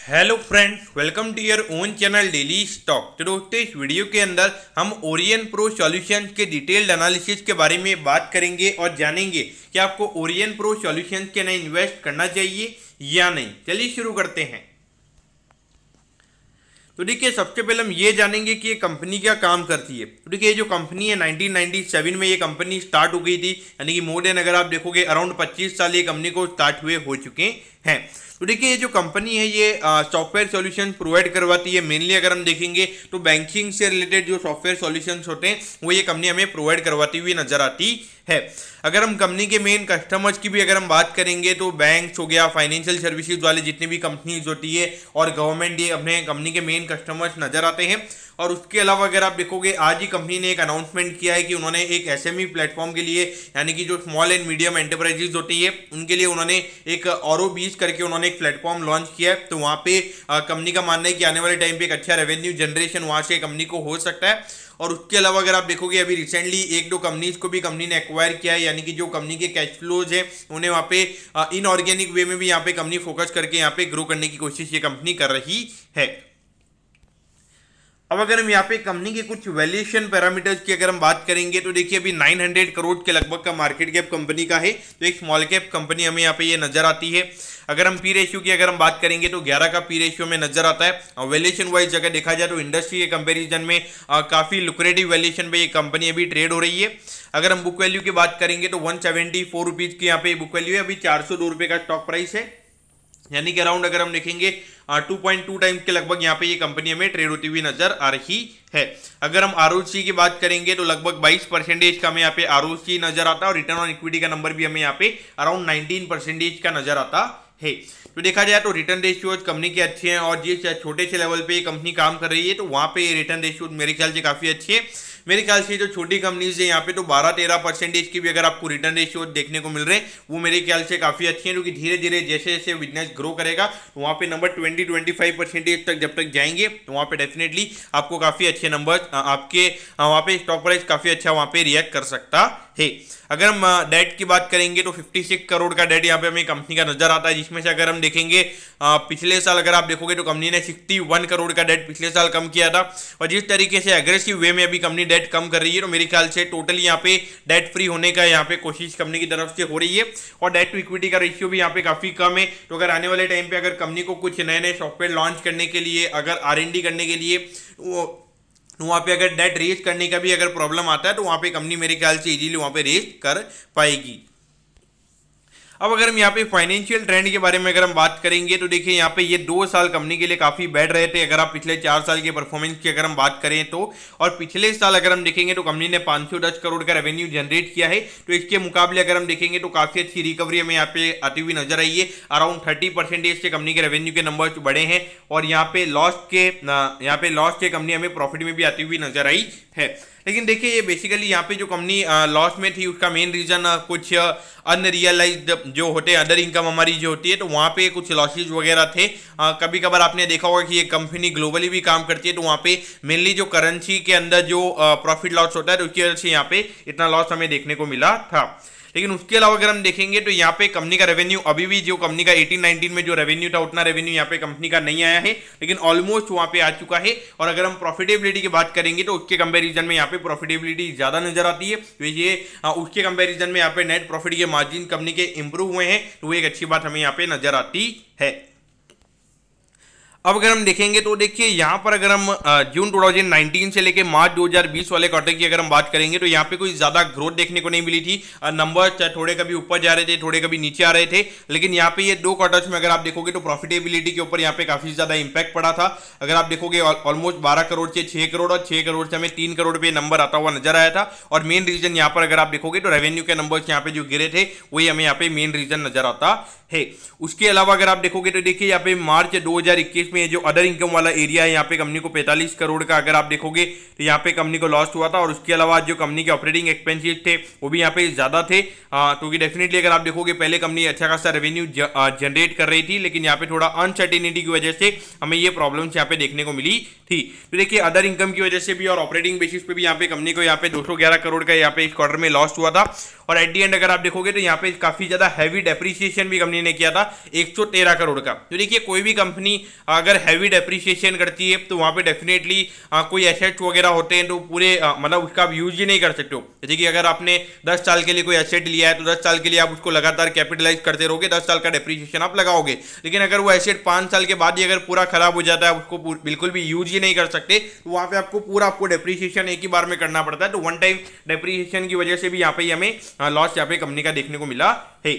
Hello friends, welcome to your own channel daily stock. तो दोस्तों, इस वीडियो के अंदर हम ओरियन प्रो सॉल्यूशंस के डिटेल्ड एनालिसिस के बारे में बात करेंगे और जानेंगे कि आपको ओरियन प्रो सॉल्यूशंस के अंदर इन्वेस्ट करना चाहिए या नहीं। चलिए शुरू करते हैं। तो देखिए, सबसे पहले हम ये जानेंगे कि ये कंपनी क्या काम करती है। तो देखिए, ये जो कंपनी है 1997 में ये कंपनी स्टार्ट हो गई थी, यानी कि मोर देन अगर आप देखोगे अराउंड 25 साल ये कंपनी को स्टार्ट हुए हो चुके हैं। तो देखिए, ये जो कंपनी है ये सॉफ्टवेयर सॉल्यूशन प्रोवाइड करवाती है। मेनली अगर हम देखेंगे तो बैंकिंग से रिलेटेड जो सॉफ्टवेयर सॉल्यूशंस होते हैं वो ये कंपनी हमें प्रोवाइड करवाती हुई नजर आती है। अगर हम कंपनी के मेन कस्टमर्स की भी अगर हम बात करेंगे तो बैंक्स हो गया, फाइनेंशियल सर्विसेज वाले जितनी भी कंपनीज होती है और गवर्नमेंट, ये अपने कंपनी के मेन कस्टमर्स नजर आते हैं। और उसके अलावा अगर आप देखोगे, आज ही कंपनी ने एक अनाउंसमेंट किया है कि उन्होंने एक एसएमई प्लेटफॉर्म के लिए, यानी कि जो स्मॉल एंड मीडियम एंटरप्राइजेज होती है उनके लिए उन्होंने एक ORO20 करके उन्होंने एक प्लेटफॉर्म लॉन्च किया है। तो वहाँ पे कंपनी का मानना है कि आने वाले टाइम पे एक अच्छा रेवेन्यू जनरेशन वहाँ से कंपनी को हो सकता है। और उसके अलावा अगर आप देखोगे, अभी रिसेंटली एक दो कंपनीज को भी कंपनी ने एक्वायर किया है, यानी कि जो कंपनी के कैश फ्लोज है उन्हें वहाँ पे इनऑर्गेनिक वे में भी यहाँ पे कंपनी फोकस करके यहाँ पे ग्रो करने की कोशिश ये कंपनी कर रही है। अब अगर हम यहाँ पे कंपनी के कुछ वैल्यूएशन पैरामीटर्स की अगर हम बात करेंगे तो देखिए, अभी 900 करोड़ के लगभग का मार्केट कैप कंपनी का है। तो एक स्मॉल कैप कंपनी हमें यहाँ पे ये नजर आती है। अगर हम पी रेशियो की अगर हम बात करेंगे तो 11 का पी रेशियो में नजर आता है। वैल्यूएशन वाइज अगर देखा जाए तो इंडस्ट्री के कंपैरिजन में काफी लुक्रेटिव वैल्यूएशन पे ये कंपनी अभी ट्रेड हो रही है। अगर हम बुक वैल्यू की बात करेंगे तो 174 रुपीज की यहाँ पे बुक वैल्यू है। अभी 402 रुपए का स्टॉक प्राइस है, यानी कि अराउंड अगर हम देखेंगे 2.2 टाइम्स के लगभग यहाँ पे ये कंपनी हमें ट्रेड होती हुई नजर आ रही है। अगर हम ROC की बात करेंगे तो लगभग 22% का हमें यहाँ पे ROC नजर आता है और रिटर्न ऑन इक्विटी का नंबर भी हमें यहाँ पे अराउंड 19% का नजर आता है। तो देखा जाए तो रिटर्न रेशियोज कंपनी के अच्छे हैं और जिस छोटे से लेवल पे ये कंपनी काम कर रही है तो वहाँ पे रिटर्न रेशियोज मेरे ख्याल से काफी अच्छे हैं। मेरे ख्याल से जो छोटी कंपनीज है यहाँ पे तो 12-13% की भी अगर आपको रिटर्न रेशियो देखने को मिल रहे हैं वो मेरे ख्याल से काफी अच्छे हैं, क्योंकि धीरे धीरे जैसे जैसे बिजनेस ग्रो करेगा तो वहाँ पे नंबर 20-25% तक जब तक जाएंगे तो वहाँ पे डेफिनेटली आपको काफी अच्छे नंबर आपके वहाँ पे स्टॉक प्राइस काफी अच्छा वहाँ पे रिएक्ट कर सकता है। अगर हम डेट की बात करेंगे तो 56 करोड़ का डेट यहाँ पे हमें कंपनी का नजर आता है, जिसमें से अगर हम देखेंगे पिछले साल अगर आप देखोगे तो कंपनी ने 61 करोड़ का डेट पिछले साल कम किया था। और जिस तरीके से एग्रेसिव वे में अभी कंपनी डेट कम कर रही है तो मेरे ख्याल से टोटली यहाँ पे डेट फ्री होने का यहाँ पे कोशिश कंपनी की तरफ से हो रही है। और डेट टू इक्विटी का रेशियो भी यहाँ पे काफी कम है। तो अगर आने वाले टाइम पे अगर कंपनी को कुछ नए नए सॉफ्टवेयर लॉन्च करने के लिए, अगर R&D करने के लिए वहाँ पे अगर डेट रेज करने का भी अगर प्रॉब्लम आता है तो वहाँ पे कंपनी मेरे ख्याल से इजीली वहाँ पे रेज कर पाएगी। अब अगर हम यहाँ पे फाइनेंशियल ट्रेंड के बारे में अगर हम बात करेंगे तो देखिए, यहाँ पे ये 2 साल कंपनी के लिए काफी बैड रहे थे अगर आप पिछले 4 साल के परफॉर्मेंस की अगर हम बात करें तो। और पिछले साल अगर हम देखेंगे तो कंपनी ने 510 करोड़ का रेवेन्यू जनरेट किया है। तो इसके मुकाबले अगर हम देखेंगे तो काफी अच्छी रिकवरी हमें यहाँ पे आती हुई नजर आई है। अराउंड 30% से कंपनी के रेवेन्यू के नंबर बढ़े हैं और यहाँ पे लॉस के कंपनी हमें प्रॉफिट में भी आती हुई नजर आई है। लेकिन देखिए, ये बेसिकली यहाँ पे जो कंपनी लॉस में थी उसका मेन रीजन कुछ अनरियलाइज्ड जो होते हैं अदर इनकम हमारी जो होती है तो वहाँ पे कुछ लॉसेज वगैरह थे। कभी कभार आपने देखा होगा कि ये कंपनी ग्लोबली भी काम करती है तो वहाँ पे मेनली जो करेंसी के अंदर जो प्रॉफिट लॉस होता है तो उसकी वजह से यहाँ पे इतना लॉस हमें देखने को मिला था। लेकिन उसके अलावा अगर हम देखेंगे तो यहाँ पे कंपनी का रेवेन्यू अभी भी जो कंपनी का 18-19 में जो रेवेन्यू था उतना रेवेन्यू यहाँ पे कंपनी का नहीं आया है, लेकिन ऑलमोस्ट वहाँ पे आ चुका है। और अगर हम प्रॉफिटेबिलिटी की बात करेंगे तो उसके कंपैरिजन में यहाँ पे प्रॉफिटेबिलिटी ज्यादा नजर आती है। तो ये उसके कंपैरिजन में यहाँ पे नेट प्रॉफिट के मार्जिन कंपनी के इंप्रूव हुए हैं, तो वो एक अच्छी बात हमें यहाँ पे नजर आती है। अब अगर हम देखेंगे तो देखिए, यहाँ पर अगर हम जून 2019 से लेके मार्च 2020 वाले क्वार्टर की अगर हम बात करेंगे तो यहाँ पे कोई ज्यादा ग्रोथ देखने को नहीं मिली थी। नंबर थोड़े कभी ऊपर जा रहे थे, थोड़े कभी नीचे आ रहे थे। लेकिन यहाँ पे ये 2 क्वार्टर्स में अगर आप देखोगे तो प्रॉफिटेबिलिटी के ऊपर यहाँ पे काफी ज्यादा इंपैक्ट पड़ा था। अगर आप देखोगे ऑलमोस्ट 12 करोड़ से 6 करोड़ और 6 करोड़ से हमें 3 करोड़ पे नंबर आता हुआ नजर आया था। और मेन रीजन यहाँ पर अगर आप देखोगे तो रेवेन्यू के नंबर यहाँ पे जो गिरे थे वही हमें यहाँ पे मेन रीजन नजर आता है। उसके अलावा अगर आप देखोगे तो देखिए, यहाँ पे मार्च 2021 में जो अदर इनकम वाला एरिया है यहाँ पे कंपनी को 45 करोड़ का अगर आप देखोगे तो यहाँ पे कंपनी को लॉस हुआ था। और उसके अलावा जो कंपनी के ऑपरेटिंग एक्सपेंसेस थे वो भी यहाँ पे ज्यादा थे, क्योंकि डेफिनेटली अगर आप देखोगे पहले कंपनी अच्छा खासा रेवेन्यू जनरेट कर रही थी, लेकिन यहाँ पे थोड़ा अनसर्टेनिटी की वजह से हमें ये प्रॉब्लम्स यहाँ पे देखने को मिली थी। तो देखिए अदर इनकम की वजह से भी और ऑपरेटिंग बेसिस पे भी यहाँ पे कंपनी को यहाँ पे 211 करोड़ का यहाँ पे इस क्वार्टर में लॉस हुआ था। और एट दी एंड अगर आप देखोगे तो यहाँ पे काफी ज्यादा हैवी डेप्रिसिएशन भी कंपनी ने किया था 113 करोड़ का। तो देखिए कोई भी कंपनी अगर हैवी डेप्रिसिएशन करती है तो वहां पे डेफिनेटली कोई एसेट्स वगैरह होते हैं तो पूरे मतलब उसका आप यूज ही नहीं कर सकते हो। जैसे कि अगर आपने 10 साल के लिए कोई एसेट लिया है तो 10 साल के लिए आप उसको लगातार कैपिटलाइज करते रहोगे, 10 साल का डेप्रिसिएशन आप लगाओगे। लेकिन अगर वो एसेट 5 साल के बाद ही अगर पूरा खराब हो जाता है, उसको बिल्कुल भी यूज ही नहीं कर सकते, तो वहां पे आपको डेप्रिसिएशन एक ही बार में करना पड़ता है। तो वन टाइम डेप्रिसिएशन की वजह से भी यहाँ पे हमें लॉस यहाँ पे कंपनी का देखने को मिला है।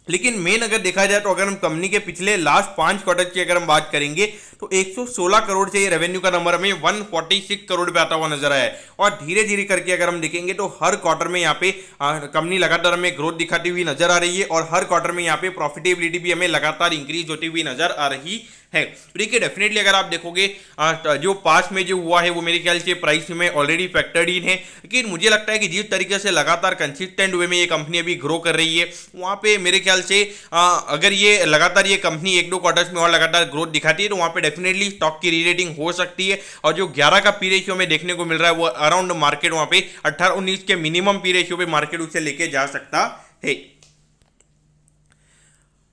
लेकिन मेन अगर देखा जाए तो अगर हम कंपनी के पिछले लास्ट 5 क्वार्टर की अगर हम बात करेंगे तो 116 करोड़ से ये रेवेन्यू का नंबर हमें 146 करोड़ पे आता हुआ नजर आया है। और धीरे धीरे करके अगर हम देखेंगे तो हर क्वार्टर में यहाँ पे कंपनी लगातार हमें ग्रोथ दिखाती हुई नजर आ रही है और हर क्वार्टर में यहाँ पे प्रॉफिटेबिलिटी भी हमें लगातार इंक्रीज होती हुई नजर आ रही है। तो देखिए डेफिनेटली अगर आप देखोगे जो पास में जो हुआ है वो मेरे ख्याल से प्राइस में ऑलरेडी फैक्टर्ड इन है, लेकिन मुझे लगता है कि जिस तरीके से लगातार कंसिस्टेंट वे में ये कंपनी अभी ग्रो कर रही है वहां पे मेरे ख्याल से अगर ये लगातार ये कंपनी 1-2 क्वार्टर्स में और लगातार ग्रोथ दिखाती है तो वहां पे डेफिनेटली स्टॉक की रीरेटिंग हो सकती है। और जो 11 का पी रेशियो में देखने को मिल रहा है वो अराउंड मार्केट वहां पे 18-19 के मिनिमम पी रेशियो पे मार्केट उसे लेके जा सकता है।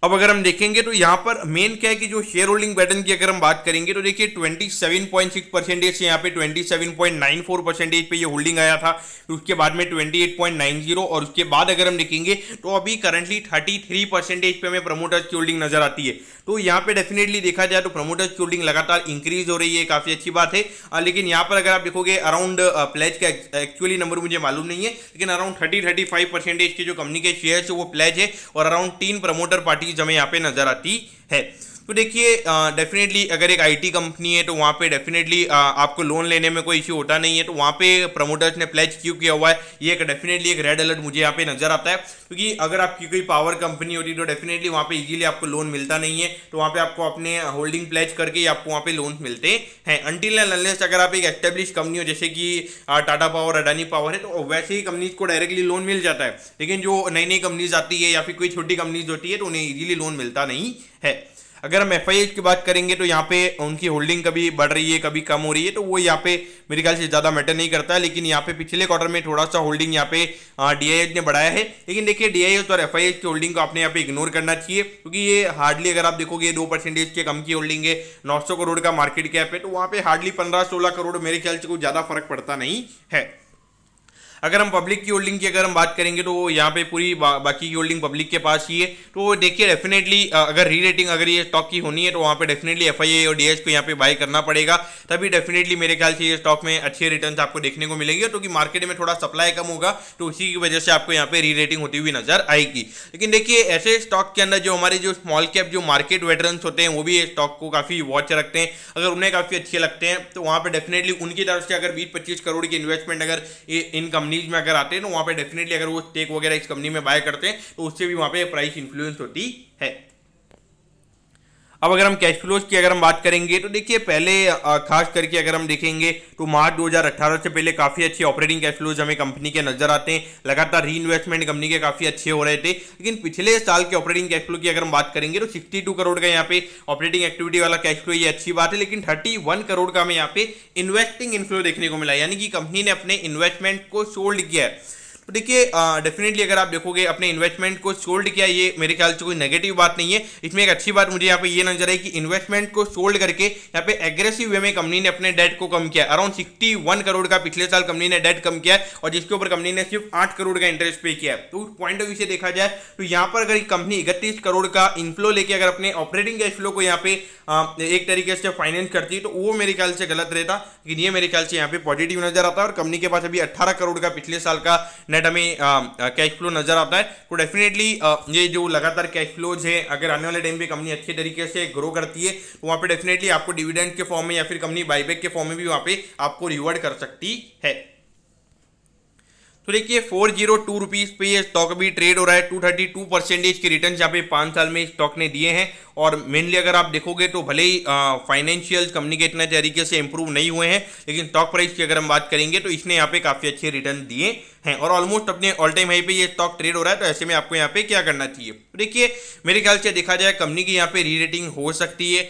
अब अगर हम देखेंगे तो यहाँ पर मेन क्या है कि जो शेयर होल्डिंग पैटर्न की अगर हम बात करेंगे तो देखिए 27.6% से यहाँ पे 27.94% पे ये होल्डिंग आया था, उसके बाद में 28.90 और उसके बाद अगर हम देखेंगे तो अभी करंटली 33% पे हमें प्रमोटर्स की होल्डिंग नजर आती है। तो यहाँ पे डेफिनेटली देखा जाए तो प्रमोटर्स की होल्डिंग लगातार इंक्रीज हो रही है, काफी अच्छी बात है। लेकिन यहाँ पर अगर आप देखोगे अराउंड प्लेज का एक्चुअली नंबर मुझे मालूम नहीं है, लेकिन अराउंड 30-35% के जो कंपनी के शेयर है वो प्लेज है और अराउंड 3 प्रमोटर पार्टी हमें यहाँ पे नजर आती है। तो देखिए डेफिनेटली अगर एक आईटी कंपनी है तो वहाँ पे डेफिनेटली आपको लोन लेने में कोई इश्यू होता नहीं है, तो वहाँ पे प्रमोटर्स ने प्लेज क्यों किया हुआ है ये एक डेफिनेटली एक रेड अलर्ट मुझे यहाँ पे नजर आता है। क्योंकि अगर आपकी कोई पावर कंपनी होती तो डेफिनेटली वहाँ पे इजीली आपको लोन मिलता नहीं है, तो वहाँ पे आपको अपने होल्डिंग प्लेज करके ही आपको वहाँ पे लोन मिलते हैं। अनटिल एंड अनलेस अगर आप एक एस्टेब्लिश कंपनी हो जैसे कि टाटा पावर, अडानी पावर है, तो वैसे ही कंपनीज को डायरेक्टली लोन मिल जाता है। लेकिन जो नई नई कंपनीज आती है या फिर कोई छोटी कंपनीज होती है तो उन्हें इजीली लोन मिलता नहीं है। अगर हम एफआईएच की बात करेंगे तो यहाँ पे उनकी होल्डिंग कभी बढ़ रही है कभी कम हो रही है, तो वो यहाँ पे मेरे ख्याल से ज्यादा मैटर नहीं करता है। लेकिन यहाँ पे पिछले क्वार्टर में थोड़ा सा होल्डिंग यहाँ पे डीआईएच ने बढ़ाया है, लेकिन देखिए डीआईएच और एफआईएच की होल्डिंग को आपने यहाँ पे इग्नोर करना चाहिए, क्योंकि ये हार्डली अगर आप देखोगे 2% के कम की होल्डिंग है, 900 करोड़ का मार्केट कैप है, तो वहाँ पे हार्डली 15-16 करोड़ मेरे ख्याल से कोई ज्यादा फर्क पड़ता नहीं है। अगर हम पब्लिक की होल्डिंग की अगर हम बात करेंगे तो यहाँ पे पूरी बाकी की होल्डिंग पब्लिक के पास ही है। तो देखिए डेफिनेटली अगर री रेटिंग अगर ये स्टॉक की होनी है तो वहाँ पे डेफिनेटली एफआईए और डीएच को यहाँ पे बाय करना पड़ेगा, तभी डेफिनेटली मेरे ख्याल से ये स्टॉक में अच्छे रिटर्न्स आपको देखने को मिलेंगे, क्योंकि मार्केट में थोड़ा सप्लाई कम होगा तो उसी की वजह से आपको यहाँ पे री रेटिंग होती हुई नजर आएगी। लेकिन देखिए ऐसे स्टॉक के अंदर जो हमारे जो स्मॉल कैप जो मार्केट वेटरन्स होते हैं वो भी स्टॉक को काफी वॉच रखते हैं, अगर उन्हें काफी अच्छे लगते हैं तो वहाँ पे डेफिनेटली उनकी तरफ से अगर 20-25 करोड़ की इन्वेस्टमेंट अगर इन कंपनीज में अगर आते हैं तो वहां पे डेफिनेटली अगर वो स्टेक वगैरह इस कंपनी में बाय करते हैं तो उससे भी वहां पे प्राइस इन्फ्लुएंस होती है। अब अगर हम कैश फ्लोज की अगर हम बात करेंगे तो देखिए पहले खास करके अगर हम देखेंगे तो मार्च 2018 से पहले काफी अच्छे ऑपरेटिंग कैश फ्लोज हमें कंपनी के नजर आते हैं, लगातार री इन्वेस्टमेंट कंपनी के काफी अच्छे हो रहे थे। लेकिन पिछले साल के ऑपरेटिंग कैश फ्लो की अगर हम बात करेंगे तो 62 करोड़ का यहाँ पे ऑपरेटिंग एक्टिविटी वाला कैश फ्लो, ये अच्छी बात है, लेकिन 31 करोड़ का हमें यहाँ पे इन्वेस्टिंग इनफ्लो देखने को मिला, यानी कि कंपनी ने अपने इन्वेस्टमेंट को सोल्ड किया है। तो देखिए डेफिनेटली अगर आप देखोगे अपने इन्वेस्टमेंट को सोल्ड किया, ये मेरे ख्याल से कोई नेगेटिव बात नहीं है। इसमें एक अच्छी बात मुझे यहाँ पे ये नजर आई कि इन्वेस्टमेंट को सोल्ड करके यहाँ पे एग्रेसिव वे में कंपनी ने अपने डेट को कम किया। अराउंड 61 करोड़ का पिछले साल कंपनी ने डेट कम किया और जिसके ऊपर कंपनी ने सिर्फ 8 करोड़ का इंटरेस्ट पे किया। तो उस पॉइंट ऑफ व्यू से देखा जाए तो यहाँ पर अगर कंपनी 31 करोड़ का इनफ्लो लेके अगर अपने ऑपरेटिंग कैश फ्लो को यहाँ पे एक तरीके से फाइनेंस करती है तो वो मेरे ख्याल से गलत रहता, लेकिन ये मेरे ख्याल से यहाँ पे पॉजिटिव नजर आता है। और कंपनी के पास अभी 18 करोड़ का पिछले साल का नेट हमें कैश फ्लो नजर आता है। तो डेफिनेटली ये जो लगातार कैश फ्लोज है अगर आने वाले टाइम पे कंपनी अच्छे तरीके से ग्रो करती है तो वहां पे डेफिनेटली आपको डिविडेंड के फॉर्म में या फिर कंपनी बायबैक के फॉर्म में भी वहां पे आपको रिवॉर्ड कर सकती है। तो देखिए 402 रुपीज़ पे ये स्टॉक अभी ट्रेड हो रहा है। 232% के रिटर्न यहाँ पे 5 साल में स्टॉक ने दिए हैं। और मेनली अगर आप देखोगे तो भले ही फाइनेंशियल कंपनी के इतने तरीके से इंप्रूव नहीं हुए हैं, लेकिन स्टॉक प्राइस की अगर हम बात करेंगे तो इसने यहाँ पे काफ़ी अच्छे रिटर्न दिए हैं और ऑलमोस्ट अपने ऑल टाइम हाई पे ये स्टॉक ट्रेड हो रहा है। तो ऐसे में आपको यहाँ पे क्या करना चाहिए, तो देखिए मेरे ख्याल से देखा जाए कंपनी की यहाँ पे री रेटिंग हो सकती है।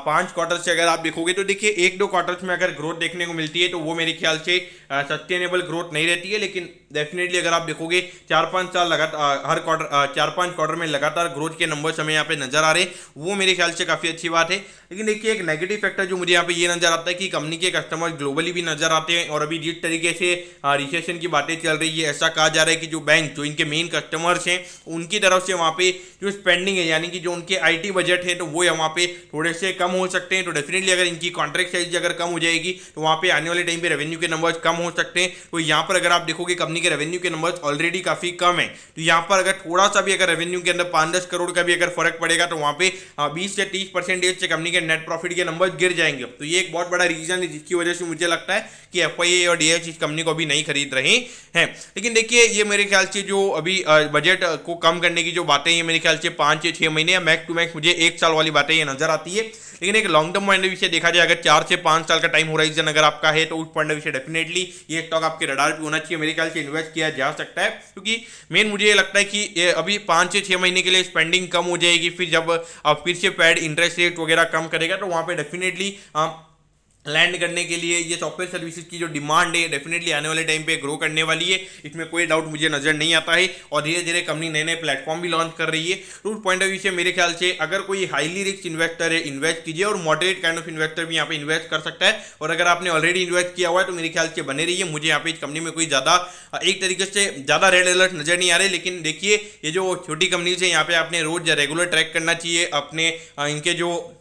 5 क्वार्टर से अगर आप देखोगे तो देखिए 1-2 क्वार्टर्स में अगर ग्रोथ देखने को मिलती है तो वो मेरे ख्याल से सस्टेनेबल ग्रोथ नहीं रहती है, लेकिन डेफिनेटली अगर आप देखोगे 4-5 साल लगातार हर क्वार्टर 4-5 क्वार्टर में लगातार ग्रोथ के नंबर्स हमें यहाँ पे नजर आ रहे हैं, वो मेरे ख्याल से काफ़ी अच्छी बात है। लेकिन देखिए एक नेगेटिव फैक्टर जो मुझे यहाँ पे ये नजर आता है कि कंपनी के कस्टमर ग्लोबली भी नजर आते हैं और अभी जिस तरीके से रिसेशन की बातें चल रही है, ऐसा कहा जा रहा है कि जो बैंक जो इनके मेन कस्टमर्स हैं उनकी तरफ से वहाँ पे जो स्पेंडिंग है यानी कि जो उनके आईटी बजट है तो वो वहाँ पे थोड़े से कम हो सकते हैं। तो डेफिनेटली अगर इनकी कॉन्ट्रैक्ट साइज अगर कम हो जाएगी तो वहाँ पे आने वाले टाइम पे रेवेन्यू के नंबर्स कम हो सकते हैं। तो यहाँ पर अगर आप देखोगे कंपनी के रेवेन्यू के नंबर्स ऑलरेडी काफी कम है, तो यहाँ पर अगर थोड़ा सा भी अगर रेवेन्यू के अंदर 5-10 करोड़ का भी अगर फर्क पड़ेगा तो वहाँ पे 20 से 30% से कंपनी के नेट प्रॉफिट के नंबर गिर जाएंगे। तो ये एक बहुत बड़ा रीजन है जिसकी वजह से मुझे लगता है कि एफआईए और डीएच इस कंपनी को अभी नहीं खरीद रहे हैं। लेकिन देखिए ये मेरे ख्याल से जो अभी बजट को कम करने की जो बातें ये मेरे ख्याल से 5 से 6 महीने या मैक्स टू मैक्स मुझे 1 साल वाली बातें ये नजर आती है। लेकिन एक long term point of view से देखा जाए अगर 4 से 5 साल का टाइम होराइजन अगर आपका है तो उस पॉइंट ऑफ व्यू से डेफिनेटली ये स्टॉक आपके रडार पे होना चाहिए, मेरे ख्याल से इन्वेस्ट किया जा सकता है। क्योंकि मेन मुझे ये लगता है कि अभी 5 से 6 महीने के लिए स्पेंडिंग कम हो जाएगी, फिर जब फिर से फेड इंटरेस्ट रेट वगैरह कम करेगा तो वहाँ पे डेफिनेटली लैंड करने के लिए ये सॉफ्टवेयर सर्विसेज की जो डिमांड है डेफिनेटली आने वाले टाइम पे ग्रो करने वाली है, इसमें कोई डाउट मुझे नजर नहीं आता है। और धीरे धीरे कंपनी नए नए प्लेटफॉर्म भी लॉन्च कर रही है। तो उस पॉइंट ऑफ व्यू से मेरे ख्याल से अगर कोई हाईली रिस्क इन्वेस्टर है इन्वेस्ट कीजिए और मॉडरेट काइंड ऑफ इन्वेस्टर भी यहाँ पे इन्वेस्ट कर सकता है। और अगर आपने ऑलरेडी इन्वेस्ट किया हुआ है तो मेरे ख्याल से बने रहिए। मुझे यहाँ पे इस कंपनी में कोई ज़्यादा एक तरीके से ज़्यादा रेड अलर्ट नजर नहीं आ रहे, लेकिन देखिए ये जो छोटी कंपनीज है यहाँ पे आपने रोज रेगुलर ट्रैक करना चाहिए अपने इनके जो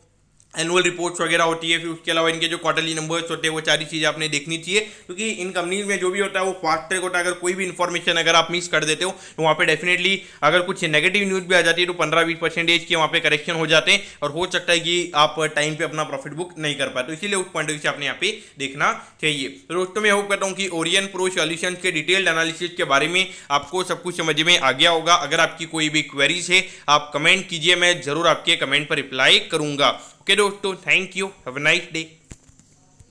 एनुअल रिपोर्ट्स वगैरह होती है, फिर उसके अलावा इनके जो क्वार्टरली नंबर्स होते हैं वो सारी चीज़ें आपने देखनी चाहिए। क्योंकि इन कंपनीज में जो भी होता है वो फास्ट ट्रैक होता है। अगर कोई भी इन्फॉर्मेशन अगर आप मिस कर देते हो तो वहाँ पे डेफिनेटली अगर कुछ नेगेटिव न्यूज़ भी आ जाती है तो 15-20% के वहाँ पे करेक्शन हो जाते हैं और हो सकता है कि आप टाइम पे अपना प्रॉफिट बुक नहीं कर पाए। तो इसीलिए उस पॉइंट ऑफ व्यू से आपने यहाँ पे देखना चाहिए। तो दोस्तों मैं होप करता हूँ कि ओरियन प्रो सॉल्यूशंस के डिटेल्ड एनालिसिस के बारे में आपको सब कुछ समझ में आ गया होगा। अगर आपकी कोई भी क्वेरीज है आप कमेंट कीजिए, मैं जरूर आपके कमेंट पर रिप्लाई करूंगा। ओके दोस्तों, thank you, have a nice day.